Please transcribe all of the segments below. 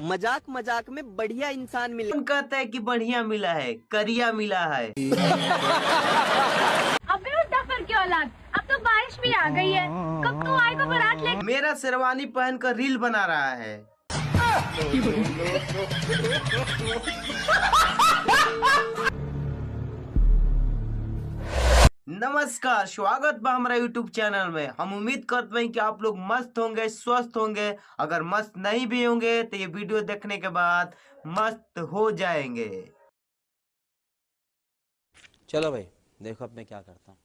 मजाक मजाक में बढ़िया इंसान मिले। कौन कहता है कि बढ़िया मिला है, करिया मिला है। अबे वो डफर की औलाद, अब तो बारिश भी आ गई है, कब तू आएगा बारात लेके? मेरा शेरवानी पहनकर रील बना रहा है। नमस्कार, स्वागत बा हमारा यूट्यूब चैनल में। हम उम्मीद करते हैं कि आप लोग मस्त होंगे, स्वस्थ होंगे। अगर मस्त नहीं भी होंगे तो ये वीडियो देखने के बाद मस्त हो जाएंगे। चलो भाई, देखो अब मैं क्या करता हूँ।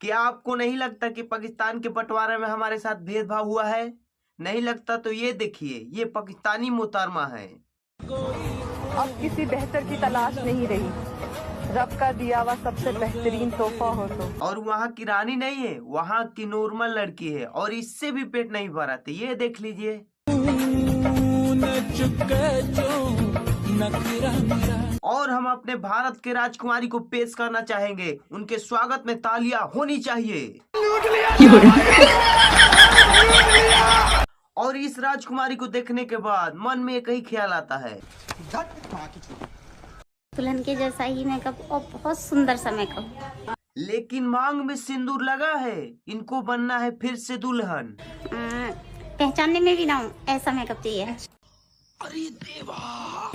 क्या आपको नहीं लगता कि पाकिस्तान के बंटवारे में हमारे साथ भेदभाव हुआ है? नहीं लगता तो ये देखिए, ये पाकिस्तानी मोहतरमा है। अब किसी बेहतर की तलाश नहीं रही, रब का दिया हुआ सबसे बेहतरीन तोहफा हो तो। और वहाँ की रानी नहीं है, वहाँ की नॉर्मल लड़की है और इससे भी पेट नहीं भरा था। ये देख लीजिए। और हम अपने भारत के राजकुमारी को पेश करना चाहेंगे। उनके स्वागत में तालियां होनी चाहिए। और इस राजकुमारी को देखने के बाद मन में एक ही ख्याल आता है, दुल्हन के जैसा ही मेकअप और बहुत सुंदर सा मेकअप। लेकिन मांग में सिंदूर लगा है, इनको बनना है फिर से दुल्हन। पहचानने में भी ना हो, ऐसा मेकअप चाहिए। अरे देवा,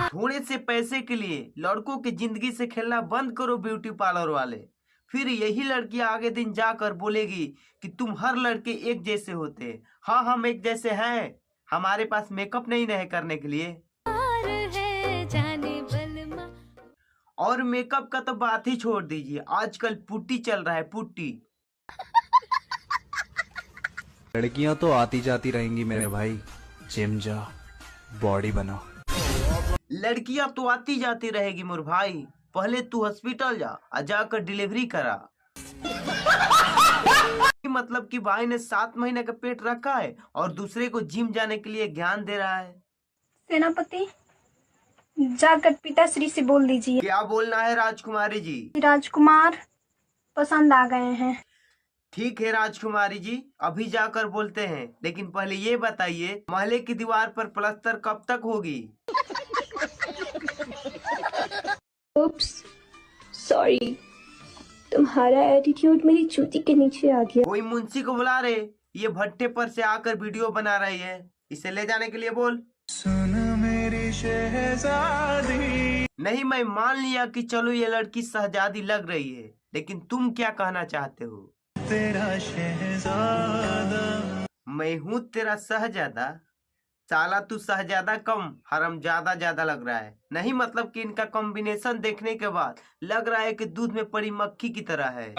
थोड़े से पैसे के लिए लड़कों की जिंदगी से खेलना बंद करो ब्यूटी पार्लर वाले। फिर यही लड़की आगे दिन जाकर बोलेगी कि तुम हर लड़के एक जैसे होते। हाँ, हम एक जैसे हैं, हमारे पास मेकअप नहीं है करने के लिए। और मेकअप का तो बात ही छोड़ दीजिए, आजकल पुट्टी चल रहा है, पुट्टी। लड़कियां तो आती जाती रहेंगी मेरे भाई, जिम जा, बॉडी बना। लड़कियां तो आती जाती रहेगी मोर भाई, पहले तू हॉस्पिटल जा और जाकर डिलीवरी करा। मतलब कि भाई ने 7 महीने का पेट रखा है और दूसरे को जिम जाने के लिए ज्ञान दे रहा है। सेनापति, जाकर पिताश्री से बोल दीजिए। क्या बोलना है राजकुमारी जी? राजकुमार पसंद आ गए हैं। ठीक है राजकुमारी जी, अभी जाकर बोलते हैं। लेकिन पहले ये बताइए, महल की दीवार पर प्लास्टर कब तक होगी? Oops, sorry, तुम्हारा एटीट्यूड मेरी चूती के नीचे आ गया। कोई मुंशी को बुला रहे, ये भट्टे पर से आकर वीडियो बना रही है, इसे ले जाने के लिए बोल। सुन मेरी शहजादी। नहीं, मैं मान लिया कि चलो ये लड़की शहजादी लग रही है, लेकिन तुम क्या कहना चाहते हो? तेरा शहजादा। मैं हूँ तेरा शहजादा? साला तू शहजादा कम हरामजादा ज्यादा लग रहा है। नहीं, मतलब कि इनका कॉम्बिनेशन देखने के बाद लग रहा है कि दूध में पड़ी मक्खी की तरह है।